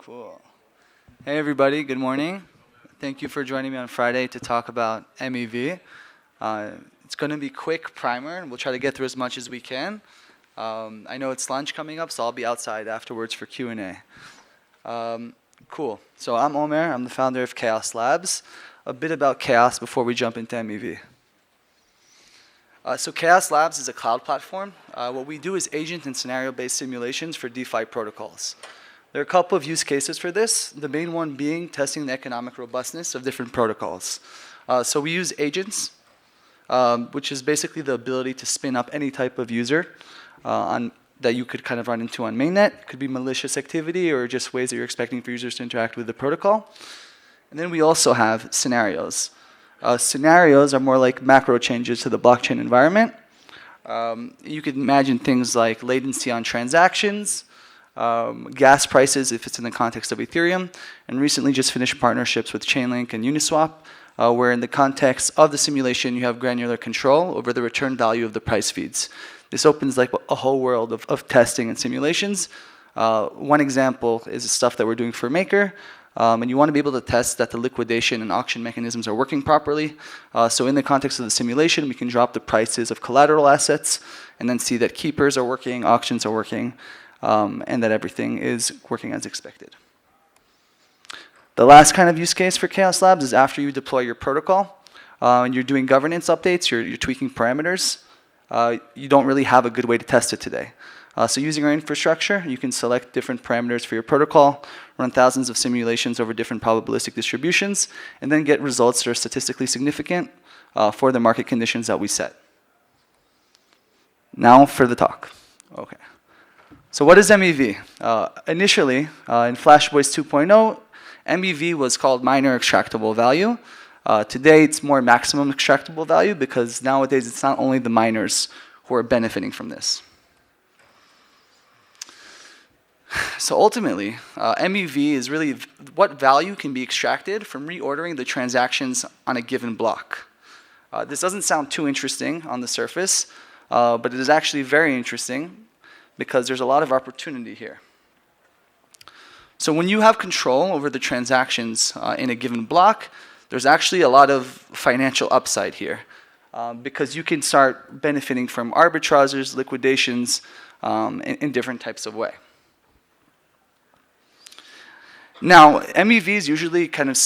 Cool. Hey everybody, good morning. Thank you for joining me on Friday to talk about MEV. It's going to be quick primer, and we'll try to get through as much as we can. I know it's lunch coming up, so I'll be outside afterwards for Q&A. Cool. So I'm Omer. I'm the founder of Chaos Labs. A bit about Chaos before we jump into MEV. So Chaos Labs is a cloud platform. What we do is agent and scenario-based simulations for DeFi protocols. There are a couple of use cases for this, the main one being testing the economic robustness of different protocols. So we use agents, which is basically the ability to spin up any type of user that you could kind of run into on mainnet. It could be malicious activity or just ways that you're expecting for users to interact with the protocol. And then we also have scenarios. Scenarios are more like macro changes to the blockchain environment. You could imagine things like latency on transactions, gas prices if it's in the context of Ethereum, and recently just finished partnerships with Chainlink and Uniswap, where in the context of the simulation you have granular control over the return value of the price feeds. This opens like a whole world of testing and simulations. One example is the stuff that we're doing for Maker, and you want to be able to test that the liquidation and auction mechanisms are working properly. So in the context of the simulation, we can drop the prices of collateral assets and then see that keepers are working, auctions are working, and that everything is working as expected. The last kind of use case for Chaos Labs is after you deploy your protocol and you're doing governance updates, you're tweaking parameters, you don't really have a good way to test it today. So using our infrastructure, you can select different parameters for your protocol, run thousands of simulations over different probabilistic distributions, and then get results that are statistically significant for the market conditions that we set. Now for the talk. Okay. So what is MEV? Initially, in FlashBoys 2.0, MEV was called minor extractable value. Today, it's more maximum extractable value because nowadays it's not only the miners who are benefiting from this. So ultimately, MEV is really what value can be extracted from reordering the transactions on a given block. This doesn't sound too interesting on the surface, but it is actually very interesting because there's a lot of opportunity here. So when you have control over the transactions in a given block, there's actually a lot of financial upside here because you can start benefiting from arbitrages, liquidations in different types of way. Now, MEV is usually kind of,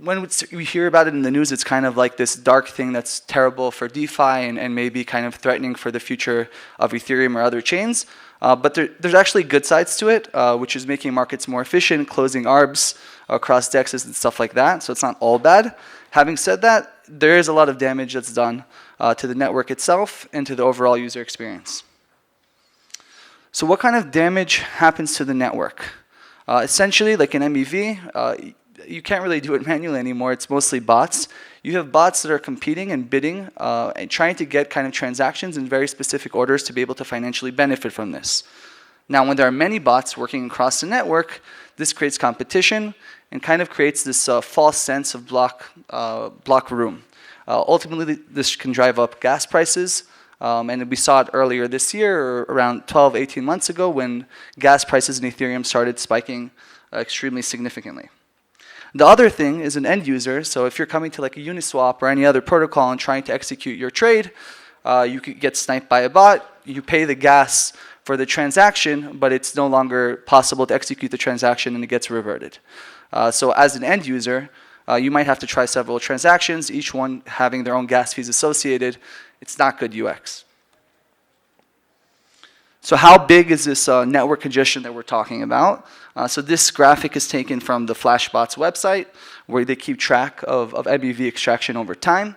when we hear about it in the news, it's kind of like this dark thing that's terrible for DeFi and maybe kind of threatening for the future of Ethereum or other chains. But there's actually good sides to it, which is making markets more efficient, closing arbs across dexes and stuff like that. So it's not all bad. Having said that, there is a lot of damage that's done to the network itself and to the overall user experience. So what kind of damage happens to the network? Essentially, like in MEV, you can't really do it manually anymore. It's mostly bots. You have bots that are competing and bidding and trying to get kind of transactions in very specific orders to be able to financially benefit from this. Now, when there are many bots working across the network, this creates competition and kind of creates this false sense of block room. Ultimately, this can drive up gas prices. And we saw it earlier this year, or around 12, 18 months ago, when gas prices in Ethereum started spiking extremely significantly. The other thing is an end user. So if you're coming to like a Uniswap or any other protocol and trying to execute your trade, you could get sniped by a bot. You pay the gas for the transaction, but it's no longer possible to execute the transaction and it gets reverted. So as an end user, you might have to try several transactions, each one having their own gas fees associated. It's not good UX. So how big is this network congestion that we're talking about? So this graphic is taken from the Flashbots website, where they keep track of MEV extraction over time.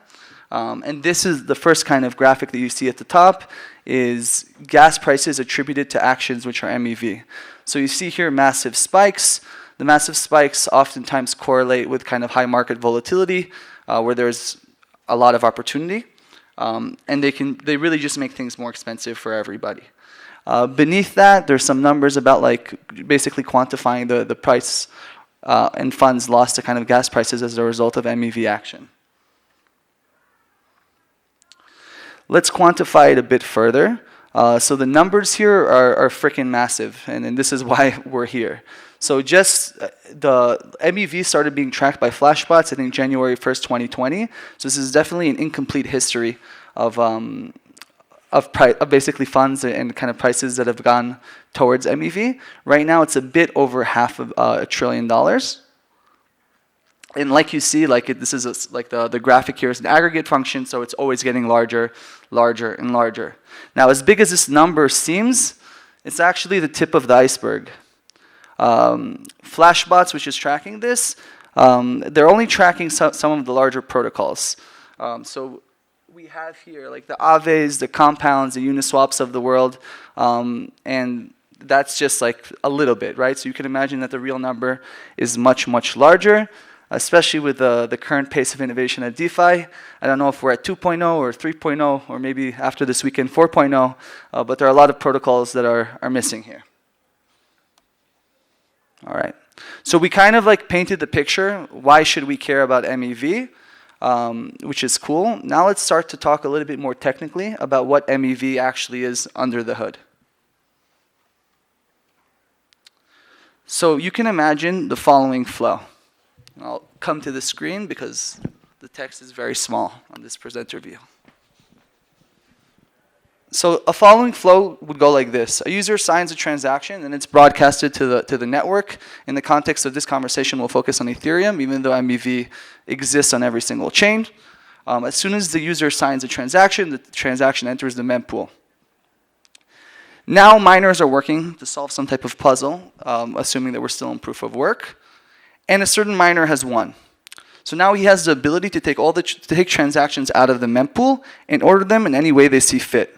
And this is the first kind of graphic that you see at the top, is gas prices attributed to actions which are MEV. So you see here massive spikes. The massive spikes oftentimes correlate with kind of high market volatility, where there's a lot of opportunity. And they really just make things more expensive for everybody. Beneath that, there's some numbers about like basically quantifying the price and funds lost to kind of gas prices as a result of MEV action. Let's quantify it a bit further. So the numbers here are freaking massive, and this is why we're here. So just the MEV started being tracked by Flashbots, I think January 1st, 2020. So this is definitely an incomplete history of basically funds and kind of prices that have gone towards MEV. Right now, it's a bit over half of $1 trillion. And like you see, this is like the graphic here is an aggregate function, so it's always getting larger, larger, and larger. Now, as big as this number seems, it's actually the tip of the iceberg. Flashbots, which is tracking this, they're only tracking some of the larger protocols. So we have here like the Aaves, the Compounds, the Uniswaps of the world, and that's just like a little bit, right? So you can imagine that the real number is much, much larger, especially with the current pace of innovation at DeFi. I don't know if we're at 2.0 or 3.0 or maybe after this weekend 4.0, but there are a lot of protocols that are missing here. All right, so we kind of like painted the picture. Why should we care about MEV? Which is cool. Now let's start to talk a little bit more technically about what MEV actually is under the hood. So you can imagine the following flow. I'll come to the screen because the text is very small on this presenter view. So a following flow would go like this. A user signs a transaction and it's broadcasted to the network. In the context of this conversation, we'll focus on Ethereum, even though MEV exists on every single chain. As soon as the user signs a transaction, the transaction enters the mempool. Now miners are working to solve some type of puzzle, assuming that we're still in proof of work. And a certain miner has won. So now he has the ability to take transactions out of the mempool and order them in any way they see fit.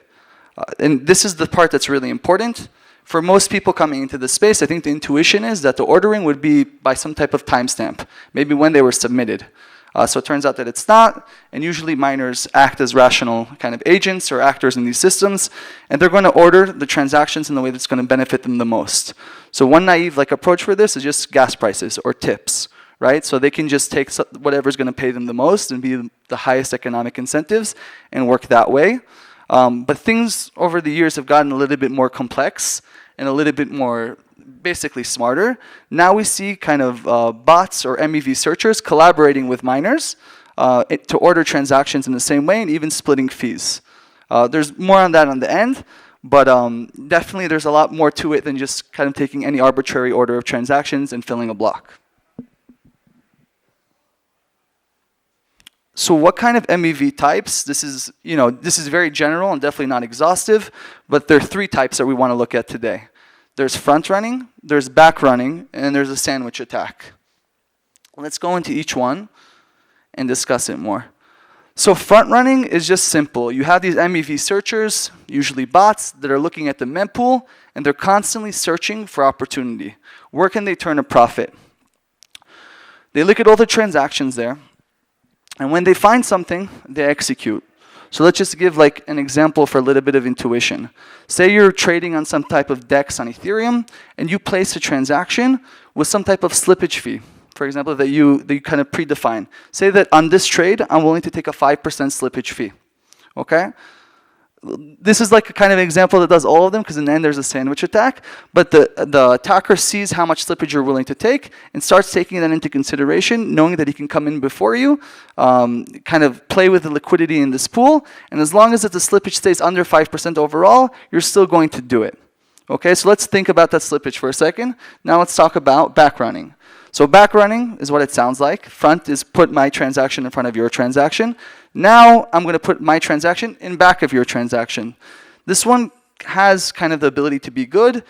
And this is the part that's really important. For most people coming into the space, I think the intuition is that the ordering would be by some type of timestamp, maybe when they were submitted. So it turns out that it's not, and usually miners act as rational kind of agents or actors in these systems, and they're going to order the transactions in the way that's going to benefit them the most. So one naive approach for this is just gas prices or tips, right? So they can just take whatever's going to pay them the most and be the highest economic incentives and work that way. But things over the years have gotten a little bit more complex and a little bit more basically smarter. Now we see kind of bots or MEV searchers collaborating with miners to order transactions in the same way and even splitting fees. There's more on that on the end, but definitely there's a lot more to it than just kind of taking any arbitrary order of transactions and filling a block. So what kind of MEV types? This is very general and definitely not exhaustive, but there are 3 types that we want to look at today. There's front running, there's back running, and there's a sandwich attack. Let's go into each one and discuss it more. So front running is just simple. You have these MEV searchers, usually bots, that are looking at the mempool, and they're constantly searching for opportunity. Where can they turn a profit? They look at all the transactions there, and when they find something, they execute. So let's just give an example for a little bit of intuition. Say you're trading on some type of DEX on Ethereum, and you place a transaction with some type of slippage fee, for example, that you kind of predefine. Say that on this trade, I'm willing to take a 5% slippage fee, okay? This is like a kind of example that does all of them, because in the end there's a sandwich attack, but the attacker sees how much slippage you're willing to take and starts taking that into consideration, knowing that he can come in before you, kind of play with the liquidity in this pool, and as long as the slippage stays under 5% overall, you're still going to do it. Okay, so let's think about that slippage for a second. Now let's talk about back running. So back running is what it sounds like. Front is put my transaction in front of your transaction. Now I'm going to put my transaction in back of your transaction. This one has kind of the ability to be good,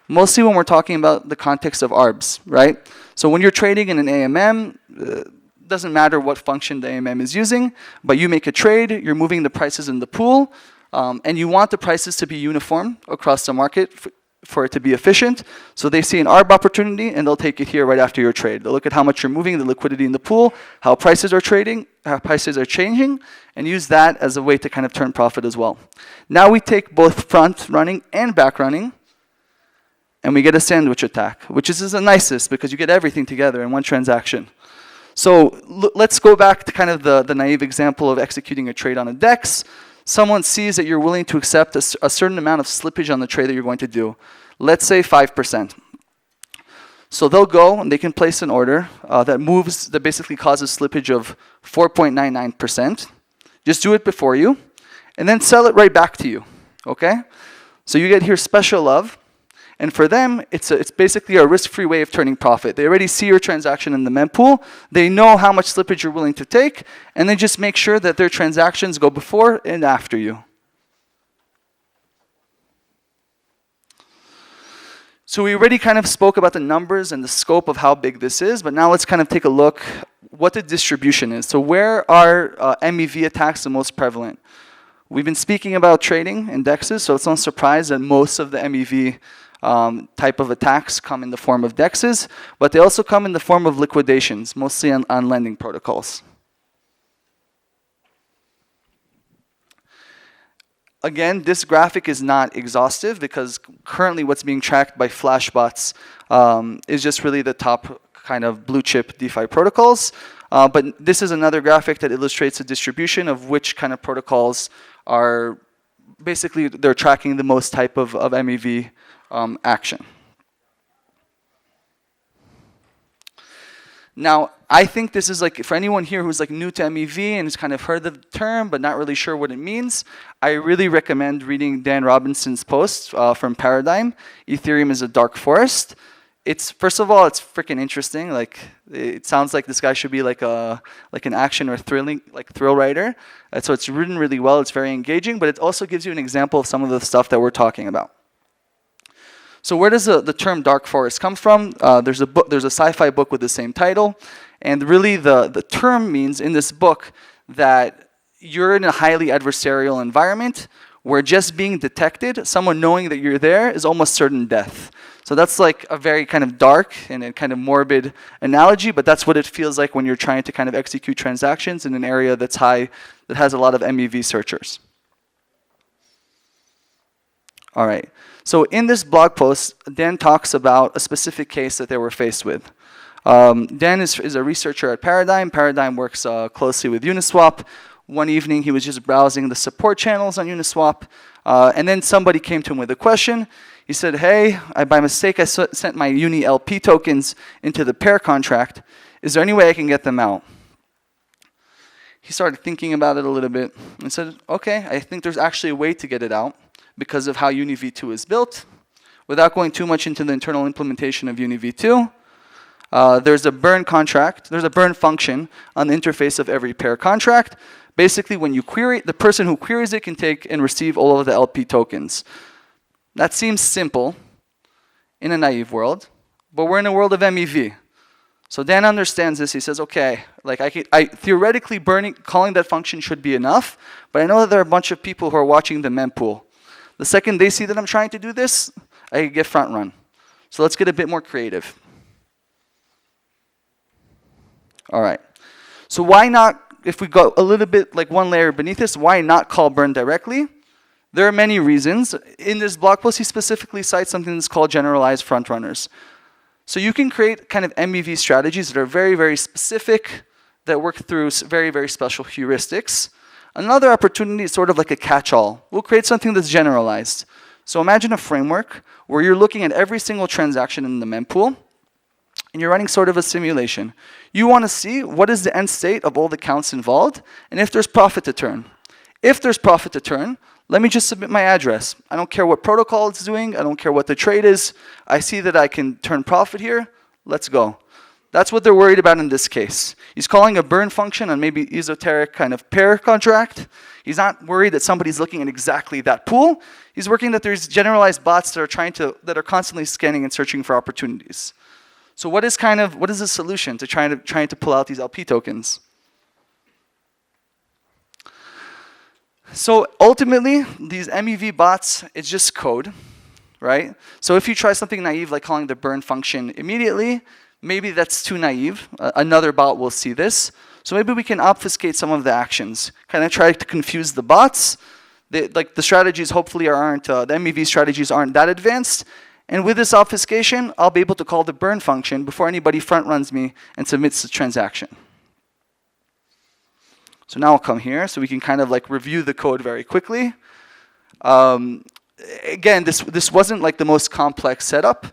mostly when we're talking about the context of ARBs, right? So when you're trading in an AMM, doesn't matter what function the AMM is using, but you make a trade, you're moving the prices in the pool, and you want the prices to be uniform across the market for it to be efficient. So they see an ARB opportunity and they'll take it here right after your trade. They'll look at how much you're moving, the liquidity in the pool, how prices are trading, how prices are changing, and use that as a way to kind of turn profit as well. Now we take both front running and back running, and we get a sandwich attack, which is the nicest because you get everything together in one transaction. So let's go back to kind of the naive example of executing a trade on a DEX. someone sees that you're willing to accept a certain amount of slippage on the trade that you're going to do. Let's say 5%. So they'll go and they can place an order that basically causes slippage of 4.99%. Just do it before you, and then sell it right back to you, okay? So you get here special love, and for them, it's basically a risk-free way of turning profit. They already see your transaction in the mempool, they know how much slippage you're willing to take, and they just make sure that their transactions go before and after you. So we already kind of spoke about the numbers and the scope of how big this is, but now let's kind of take a look what the distribution is. So where are MEV attacks the most prevalent? We've been speaking about trading indexes, so it's no surprise that most of the MEV type of attacks come in the form of DEXs, but they also come in the form of liquidations, mostly on lending protocols. Again, this graphic is not exhaustive because currently what's being tracked by Flashbots is just really the top kind of blue chip DeFi protocols. But this is another graphic that illustrates the distribution of which kind of protocols are basically, they're tracking the most type of MEV action. Now, I think this is like, for anyone here who's like new to MEV and has kind of heard the term but not really sure what it means, I really recommend reading Dan Robinson's post from Paradigm, Ethereum is a Dark Forest. First of all, it's freaking interesting. Like, it sounds like this guy should be like an action or thrill writer. So it's written really well, it's very engaging, but it also gives you an example of some of the stuff that we're talking about. So where does the term dark forest come from? There's a sci-fi book with the same title, and really the term means in this book that you're in a highly adversarial environment where just being detected, someone knowing that you're there, is almost certain death. So that's like a very kind of dark and a kind of morbid analogy, but that's what it feels like when you're trying to kind of execute transactions in an area that has a lot of MEV searchers. All right. So in this blog post, Dan talks about a specific case that they were faced with. Dan is a researcher at Paradigm. Paradigm works closely with Uniswap. One evening, he was just browsing the support channels on Uniswap, and then somebody came to him with a question. He said, hey, by mistake, I sent my Uni LP tokens into the pair contract. Is there any way I can get them out? He started thinking about it a little bit and said, okay, I think there's actually a way to get it out because of how Uni v2 is built. Without going too much into the internal implementation of Uni v2, there's a burn contract, there's a burn function on the interface of every pair contract. Basically, when you query, the person who queries it can take and receive all of the LP tokens. That seems simple in a naive world, but we're in a world of MEV. So Dan understands this. He says, okay, like theoretically calling that function should be enough, but I know that there are a bunch of people who are watching the mempool. The second they see that I'm trying to do this, I get front run. So let's get a bit more creative. All right. So why not, if we go a little bit like one layer beneath this, why not call burn directly? There are many reasons. In this blog post, he specifically cites something that's called generalized front runners. So you can create kind of MEV strategies that are very, very specific, that work through very, very special heuristics. Another opportunity is sort of like a catch-all. We'll create something that's generalized. So imagine a framework where you're looking at every single transaction in the mempool, and you're running sort of a simulation. You want to see what is the end state of all the counts involved, and if there's profit to turn. If there's profit to turn, let me just submit my address. I don't care what protocol it's doing. I don't care what the trade is. I see that I can turn profit here. Let's go. That's what they're worried about in this case. He's calling a burn function on maybe esoteric kind of pair contract. He's not worried that somebody's looking at exactly that pool. He's working that there's generalized bots that are constantly scanning and searching for opportunities. So what is the solution to trying to pull out these LP tokens? So ultimately, these MEV bots, it's just code, right? So if you try something naive like calling the burn function immediately, maybe that's too naive. Another bot will see this. So maybe we can obfuscate some of the actions, kind of try to confuse the bots. The strategies hopefully aren't, the MEV strategies aren't that advanced. And with this obfuscation, I'll be able to call the burn function before anybody front runs me and submits the transaction. So now I'll come here so we can kind of like review the code very quickly. Again, this wasn't like the most complex setup.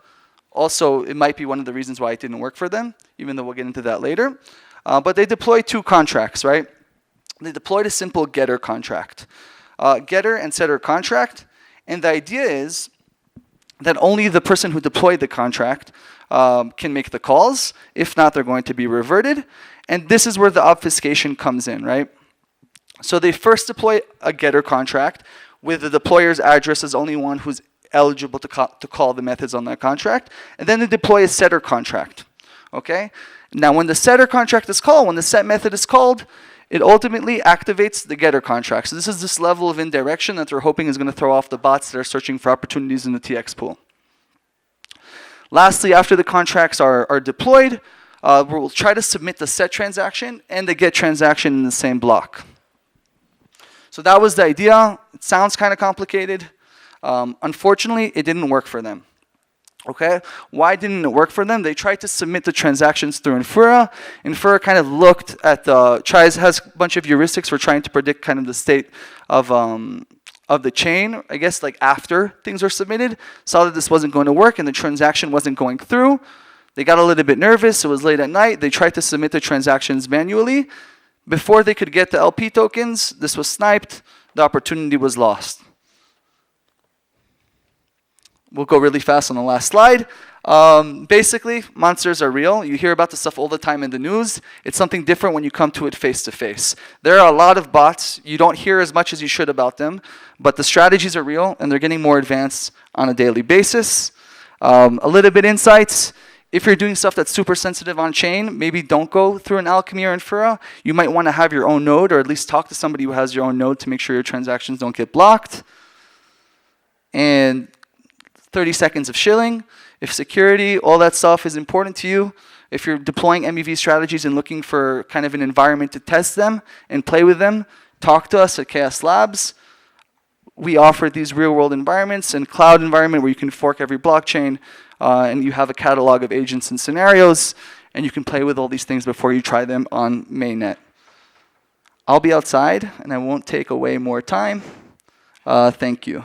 Also, it might be one of the reasons why it didn't work for them, even though we'll get into that later. But they deployed two contracts, right? They deployed a simple getter contract. Getter and setter contract. And the idea is that only the person who deployed the contract can make the calls. If not, they're going to be reverted. And this is where the obfuscation comes in, right? So they first deploy a getter contract with the deployer's address as only one who's eligible to call the methods on that contract. And then they deploy a setter contract, okay? Now, when the setter contract is called, when the set method is called, it ultimately activates the getter contract. So this is this level of indirection that we're hoping is going to throw off the bots that are searching for opportunities in the TX pool. Lastly, after the contracts are deployed, we'll try to submit the set transaction and the get transaction in the same block. So that was the idea. It sounds kind of complicated. Unfortunately, it didn't work for them. Okay, why didn't it work for them? They tried to submit the transactions through Infura. Infura kind of looked at has a bunch of heuristics for trying to predict kind of the state of the chain, I guess, like after things are submitted. Saw that this wasn't going to work and the transaction wasn't going through. They got a little bit nervous. It was late at night. They tried to submit the transactions manually. Before they could get the LP tokens, this was sniped. The opportunity was lost. We'll go really fast on the last slide. Basically, monsters are real. You hear about this stuff all the time in the news. It's something different when you come to it face to face. There are a lot of bots. You don't hear as much as you should about them, but the strategies are real and they're getting more advanced on a daily basis. A little bit insights. If you're doing stuff that's super sensitive on chain, maybe don't go through an Alchemy or Infura. You might want to have your own node or at least talk to somebody who has your own node to make sure your transactions don't get blocked. And 30 seconds of shilling. If security, all that stuff is important to you, if you're deploying MEV strategies and looking for kind of an environment to test them and play with them, talk to us at Chaos Labs. We offer these real-world environments and cloud environment where you can fork every blockchain and you have a catalog of agents and scenarios and you can play with all these things before you try them on mainnet. I'll be outside and I won't take away more time. Thank you.